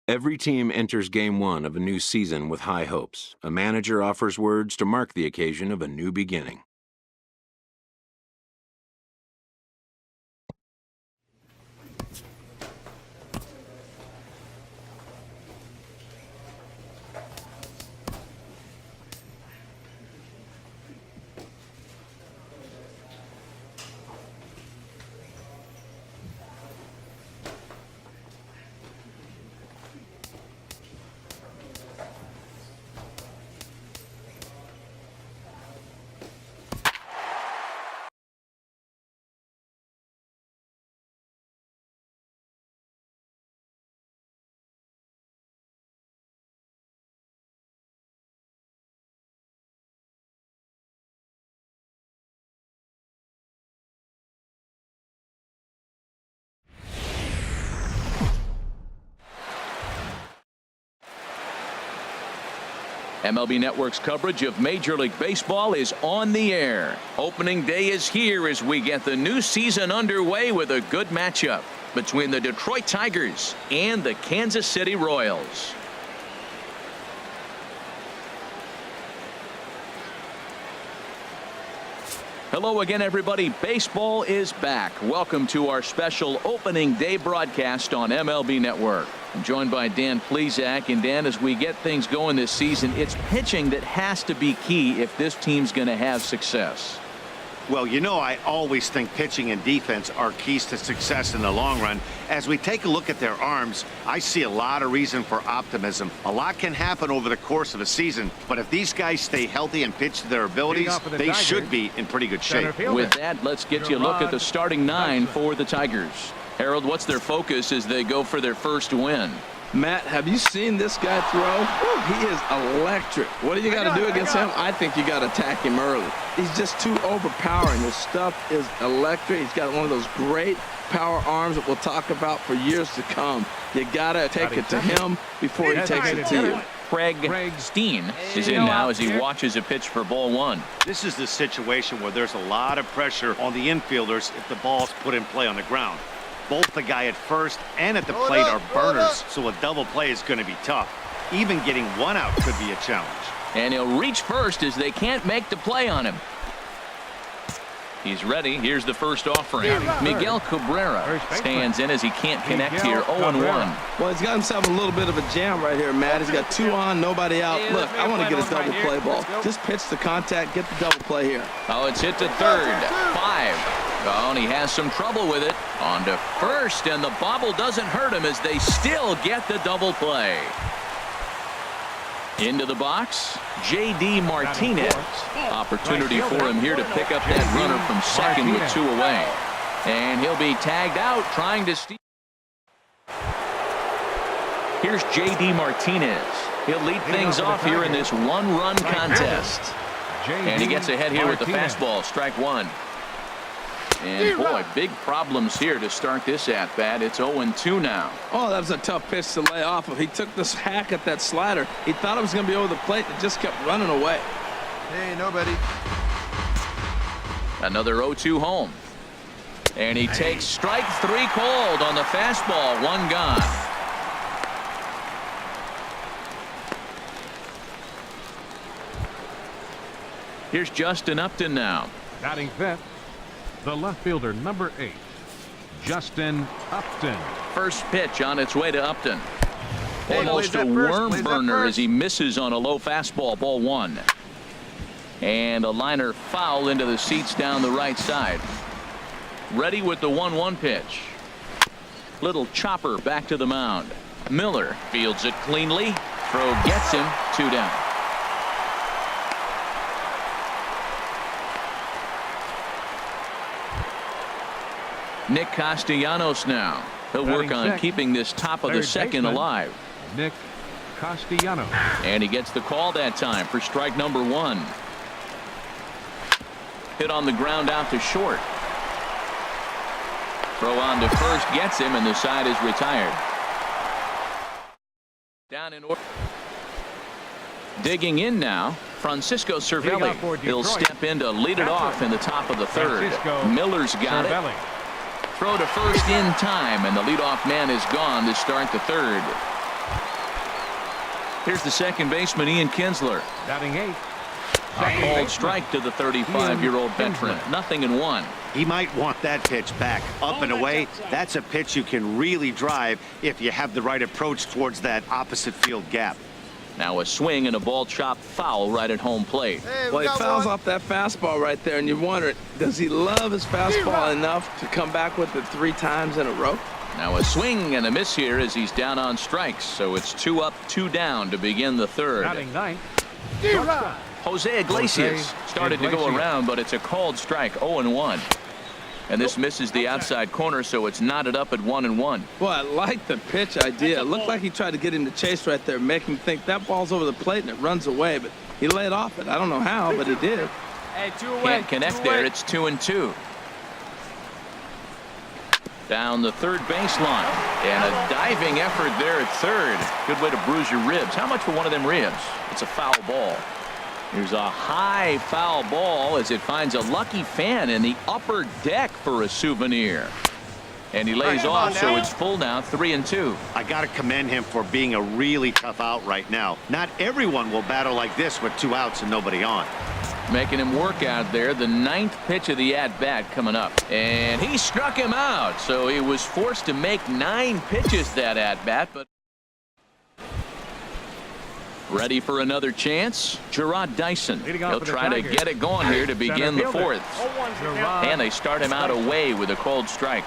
Every team enters Game 1 of a new season with high hopes. A manager offers words to mark the occasion of a new beginning. MLB Network's coverage of Major League Baseball is on the air. Opening day is here as we get the new season underway with a good matchup between the Detroit Tigers and the Kansas City Royals. Hello again, everybody. Baseball is back. Welcome to our special opening day broadcast on MLB Network. I'm joined by Dan Plesac. And Dan, as we get things going this season, it's pitching that has to be key if this team's going to have success. Well, you know, I always think pitching and defense are keys to success in the long run. As we take a look at their arms, I see a lot of reason for optimism. A lot can happen over the course of a season, but if these guys stay healthy and pitch to their abilities, they should be in pretty good shape. With that, let's get you a look at the starting nine for the Tigers. Harold, what's their focus as they go for their first win? Matt, have you seen this guy throw? He is electric. What do you got to do against him? I think you got to attack him early. He's just too overpowering. His stuff is electric. He's got one of those great power arms that we'll talk about for years to come. You got to take it to him before he takes it to you. Craig Steen is in now as he watches a pitch for ball one. This is the situation where there's a lot of pressure on the infielders if the ball's put in play on the ground. Both the guy at first and at the plate are burners, so a double play is going to be tough. Even getting one out could be a challenge. And he'll reach first as they can't make the play on him. He's ready. Here's the first offering. Miguel Cabrera stands in as he can't connect here. 0-1. Well, he's got himself a little bit of a jam right here, Matt. He's got two on, nobody out. Look, I want to get a double play ball. Just pitch the contact, get the double play here. Oh, it's hit to third. 5. Oh, and he has some trouble with it. On to first, and the bobble doesn't hurt him as they still get the double play. Into the box, J.D. Martinez. Opportunity for him here to pick up that runner from second with 2 away. And he'll be tagged out trying to steal. Here's J.D. Martinez. He'll lead things off here in this one-run contest. And he gets ahead here with the fastball, strike one. And boy, big problems here to start this at-bat. It's 0-2 now. Oh, that was a tough pitch to lay off of. He took this hack at that slider. He thought it was going to be over the plate. It just kept running away. Hey, nobody. Another 0-2 home. And he takes strike 3 cold on the fastball. 1 gone. Here's Justin Upton now. Batting fifth, the left fielder, number 8, Justin Upton. First pitch on its way to Upton. Almost a worm burner as he misses on a low fastball. Ball 1. And a liner foul into the seats down the right side. Ready with the 1-1 pitch. Little chopper back to the mound. Miller fields it cleanly. Throw gets him. 2 down. Nick Castellanos now. He'll work on keeping this top of the second alive. Nick Castellanos. And he gets the call that time for strike number 1. Hit on the ground out to short. Throw on to first gets him, and the side is retired. Down in order. Digging in now, Francisco Cervelli. He'll step in to lead it off in the top of the third. Miller's got it. Throw to first in time, and the leadoff man is gone to start the third. Here's the second baseman, Ian Kinsler. Batting 8. A called strike to the 35-year-old veteran. 0-1. He might want that pitch back, up and away. That's a pitch you can really drive if you have the right approach towards that opposite field gap. Now a swing and a ball chopped foul right at home plate. Well, he fouls off that fastball right there, and you wonder, does he love his fastball enough to come back with it 3 times in a row? Now a swing and a miss here as he's down on strikes. So it's 2 up, 2 down to begin the third. Batting 9. Jose Iglesias started to go around, but it's a called strike. 0-1. And this misses the outside corner, so it's knotted up at 1-1. Boy, I like the pitch idea. It looked like he tried to get him to chase right there, make him think that ball's over the plate and it runs away, but he laid off it. I don't know how, but he did. Hey, 2 away. Can't connect there. It's 2-2. Down the third baseline. And a diving effort there at third. Good way to bruise your ribs. How much for one of them ribs? It's a foul ball. Here's a high foul ball as it finds a lucky fan in the upper deck for a souvenir. And he lays off, so it's full now, 3-2. I got to commend him for being a really tough out right now. Not everyone will battle like this with 2 outs and nobody on. Making him work out there. The 9th pitch of the at-bat coming up. And he struck him out, so he was forced to make 9 pitches that at-bat, but ready for another chance. Gerard Dyson. He'll try to get it going here to begin the 4th. And they start him out away with a called strike.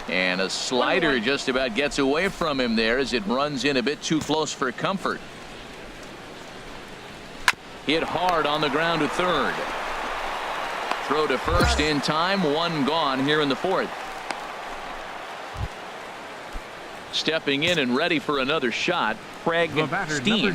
And a slider just about gets away from him there as it runs in a bit too close for comfort. Hit hard on the ground to third. Throw to first in time. 1 gone here in the 4th. Stepping in and ready for another shot, Craig Steen.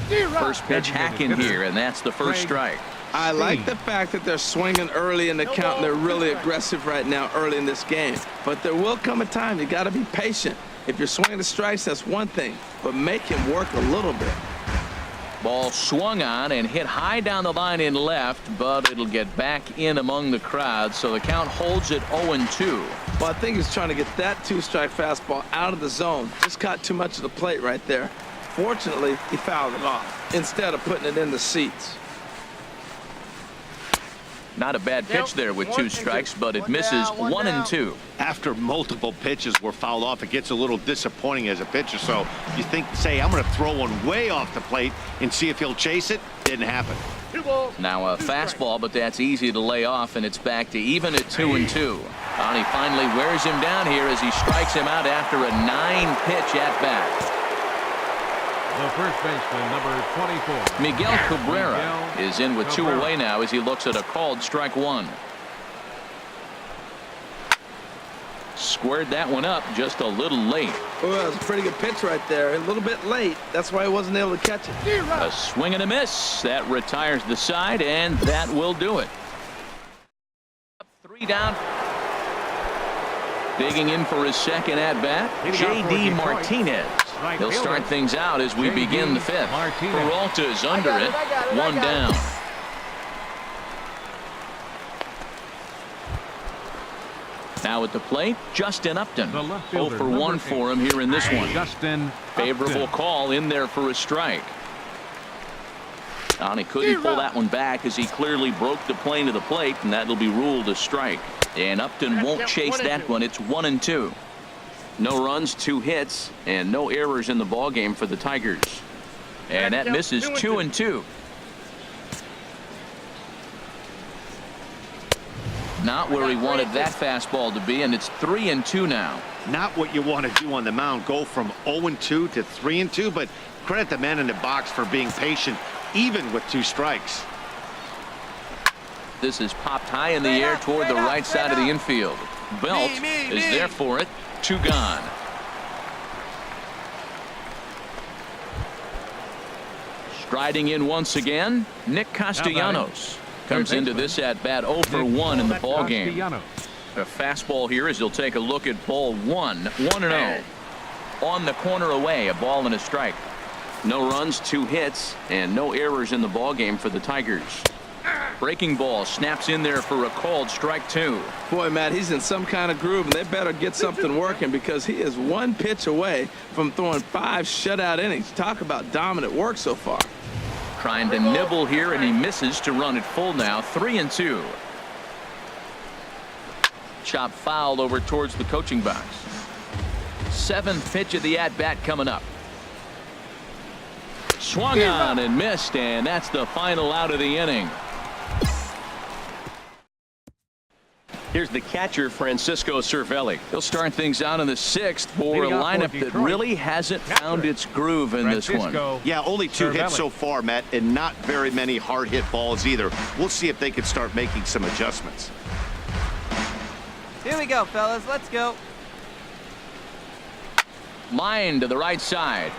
First pitch hacking here, and that's the first strike. I like the fact that they're swinging early in the count, and they're really aggressive right now early in this game. But there will come a time you got to be patient. If you're swinging the strikes, that's one thing, but make him work a little bit. Ball swung on and hit high down the line in left, but it'll get back in among the crowd, so the count holds at 0-2. Well, I think he's trying to get that 2-strike fastball out of the zone. Just caught too much of the plate right there. Fortunately, he fouled it off instead of putting it in the seats. Not a bad pitch there with 2 strikes, but it misses 1-2. After multiple pitches were fouled off, it gets a little disappointing as a pitcher. So you think, say, I'm going to throw one way off the plate and see if he'll chase it. Didn't happen. Now a fastball, but that's easy to lay off, and it's back to even at 2-2. And he finally wears him down here as he strikes him out after a 9-pitch at bat. The first baseman, number 24. Miguel Cabrera is in with 2 away now as he looks at a called strike 1. Squared that one up just a little late. Oh, that was a pretty good pitch right there. A little bit late. That's why he wasn't able to catch it. A swing and a miss. That retires the side, and that will do it. 3 down. Digging in for his second at-bat, J.D. Martinez. He'll start things out as we begin the 5th. Peralta's under it. 1 down. Now at the plate, Justin Upton. 0 for 1 for him here in this one. Justin Favorable call in there for a strike. And he couldn't pull that one back as he clearly broke the plane of the plate, and that'll be ruled a strike. And Upton won't chase that one. It's 1-2. No runs, 2 hits, and no errors in the ball game for the Tigers. And that misses 2-2. Not where he wanted that fastball to be, and it's 3-2 now. Not what you want to do on the mound. Go from 0-2 to 3-2, but credit the man in the box for being patient, even with 2 strikes. This is popped high in the air toward the right side of the infield. Belt is there for it. 2 gone. Striding in once again, Nick Castellanos comes into this at bat 0 for 1 in the ball game. A fastball here as he'll take a look at ball 1. 1-0. On the corner away, a ball and a strike. No runs, 2 hits, and no errors in the ball game for the Tigers. Breaking ball snaps in there for a called strike 2. Boy, Matt, he's in some kind of groove, and they better get something working because he is one pitch away from throwing 5 shutout innings. Talk about dominant work so far. Trying to nibble here, and he misses to run it full now. 3-2. Chop foul over towards the coaching box. 7th pitch of the at-bat coming up. Swung on and missed, and that's the final out of the inning. Here's the catcher, Francisco Cervelli. He'll start things out in the 6th for a lineup that really hasn't found its groove in this one. Yeah, only 2 hits so far, Matt, and not very many hard hit balls either. We'll see if they can start making some adjustments. Here we go, fellas. Let's go. Line to the right side.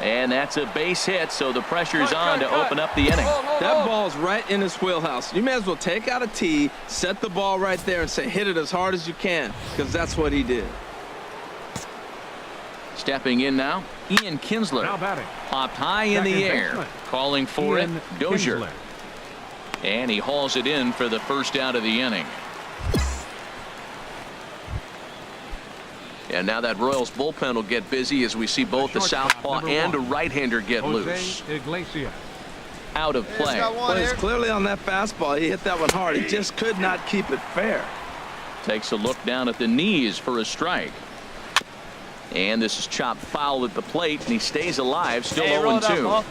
And that's a base hit, so the pressure's on to open up the inning. That ball's right in his wheelhouse. You may as well take out a tee, set the ball right there, and say hit it as hard as you can, because that's what he did. Stepping in now, Ian Kinsler. Now batting. Popped high in the air. baseman, Calling for Ian it, Dozier. Kinsler. And he hauls it in for the first out of the inning. And now that Royals bullpen will get busy as we see both the southpaw and a right-hander get loose. Iglesias. Out of play. Well, he's clearly on that fastball. He hit that one hard. He just could not keep it fair. Takes a look down at the knees for a strike. And this is chopped foul at the plate, and he stays alive, still 0-2.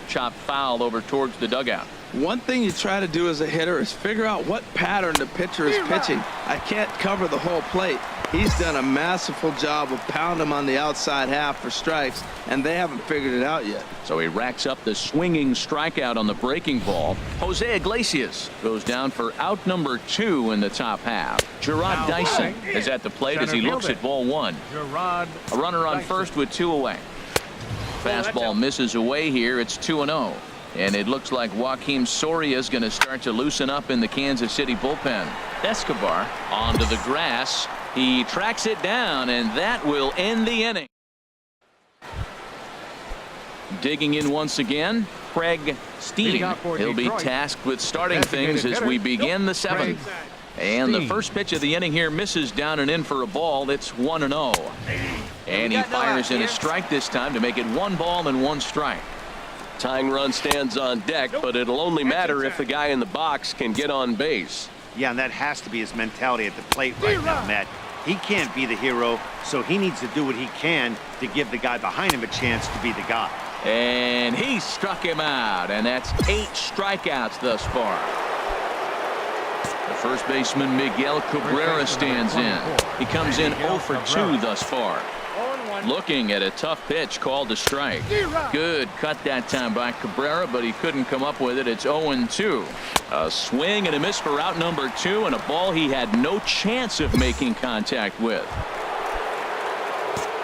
Chopped foul over towards the dugout. One thing you try to do as a hitter is figure out what pattern the pitcher is pitching. I can't cover the whole plate. He's done a masterful job of pounding him on the outside half for strikes, and they haven't figured it out yet. So he racks up the swinging strikeout on the breaking ball. Jose Iglesias goes down for out number 2 in the top half. Gerard Dyson is at the plate as he looks at ball 1. A runner on first with 2 away. Fastball misses away here. It's 2-0. And it looks like Joakim Soria is going to start to loosen up in the Kansas City bullpen. Escobar onto the grass. He tracks it down, and that will end the inning. Digging in once again, Craig Steen. He'll be tasked with starting things as we begin the 7th. And the first pitch of the inning here misses down and in for a ball. It's 1-0. And he fires in a strike this time to make it 1 ball and 1 strike. Tying run stands on deck, but it'll only matter if the guy in the box can get on base. Yeah, and that has to be his mentality at the plate right now, Matt. He can't be the hero, so he needs to do what he can to give the guy behind him a chance to be the guy. And he struck him out, and that's 8 strikeouts thus far. The first baseman, Miguel Cabrera, stands in. He comes in 0 for 2 thus far. Looking at a tough pitch called a strike. Good cut that time by Cabrera, but he couldn't come up with it. It's 0-2. A swing and a miss for out number 2, and a ball he had no chance of making contact with.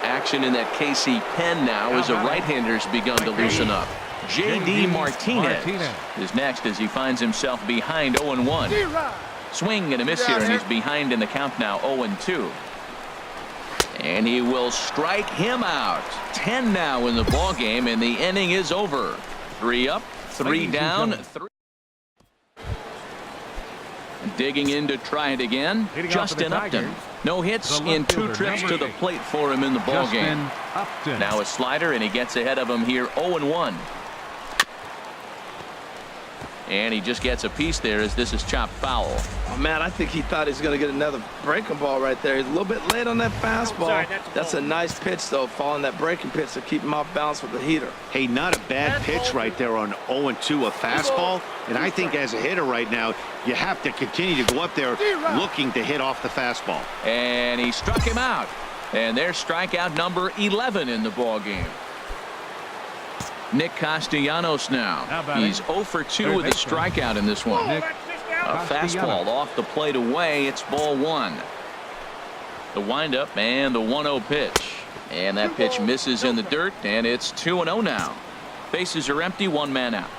Action in that KC pen now as a right-hander's begun to loosen up. J.D. Martinez is next as he finds himself behind 0-1. Swing and a miss here, and he's behind in the count now, 0-2. And he will strike him out. 10 now in the ball game, and the inning is over. 3 up, 3 down. 3. Digging in to try it again, Justin Upton. No hits in 2 trips to the plate for him in the ball game. Now a slider, and he gets ahead of him here, 0-1. And he just gets a piece there as this is chopped foul. Oh, man, I think he thought he was going to get another breaking ball right there. He's a little bit late on that fastball. That's a nice pitch, though, following that breaking pitch to keep him off balance with the heater. Hey, not a bad pitch right there on 0-2, a fastball. And I think as a hitter right now, you have to continue to go up there looking to hit off the fastball. And he struck him out. And there's strikeout number 11 in the ball game. Nick Castellanos now. He's 0 for 2 with a strikeout in this one. A fastball off the plate away. It's ball 1. The windup and the 1-0 pitch. And that pitch misses in the dirt, and it's 2-0 now. Bases are empty, 1 man out.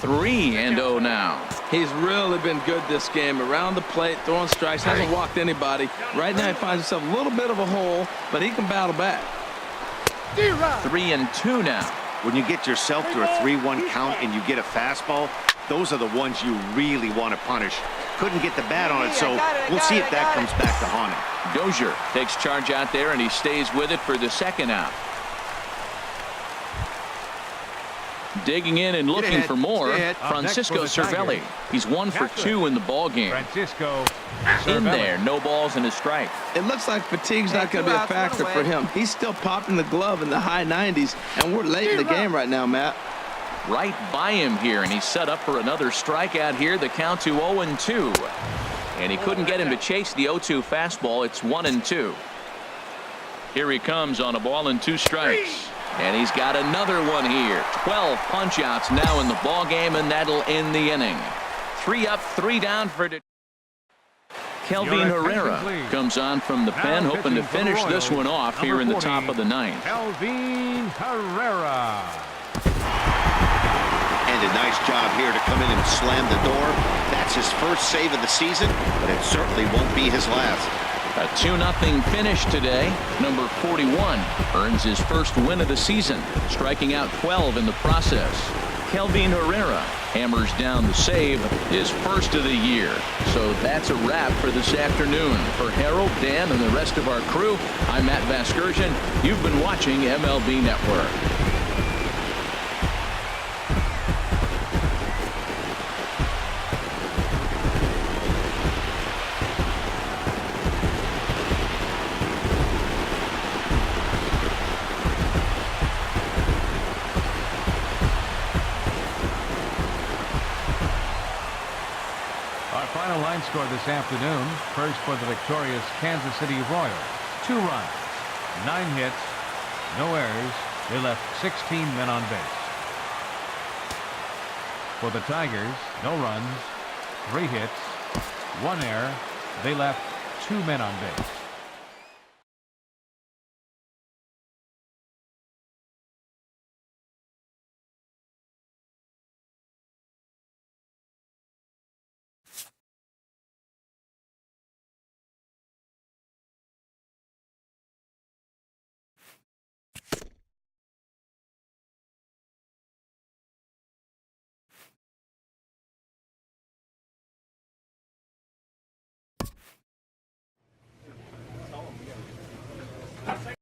3-0 now. He's really been good this game. Around the plate, throwing strikes, hasn't walked anybody. Right now he finds himself a little bit of a hole, but he can battle back. 3-2 now. When you get yourself to a 3-1 count and you get a fastball, those are the ones you really want to punish. Couldn't get the bat on it, so we'll see if that comes back to haunt him. Dozier takes charge out there, and he stays with it for the second out. Digging in and looking for more, Francisco Cervelli. He's 1 for 2 in the ball game. Francisco In there, no balls and a strike. It looks like fatigue's not going to be a factor for him. He's still popping the glove in the high 90s, and we're late in the game right now, Matt. Right by him here, and he's set up for another strikeout here. The count to 0-2. And he couldn't get him to chase the 0-2 fastball. It's 1-2. Here he comes on a ball and 2 strikes. And he's got another one here. 12 punch-outs now in the ball game, and that'll end the inning. 3 up, 3 down for Kelvin Herrera comes on from the pen, hoping to finish this one off here in the top of the 9th. Kelvin Herrera. And a nice job here to come in and slam the door. That's his first save of the season, but it certainly won't be his last. A 2-0 finish today. Number 41 earns his first win of the season, striking out 12 in the process. Kelvin Herrera hammers down the save, his first of the year. So that's a wrap for this afternoon. For Harold, Dan, and the rest of our crew, I'm Matt Vasgersian. You've been watching MLB Network. Final line score this afternoon. First for the victorious Kansas City Royals. 2 runs, 9 hits, no errors. They left 16 men on base. For the Tigers, no runs, 3 hits, 1 error. They left 2 men on base.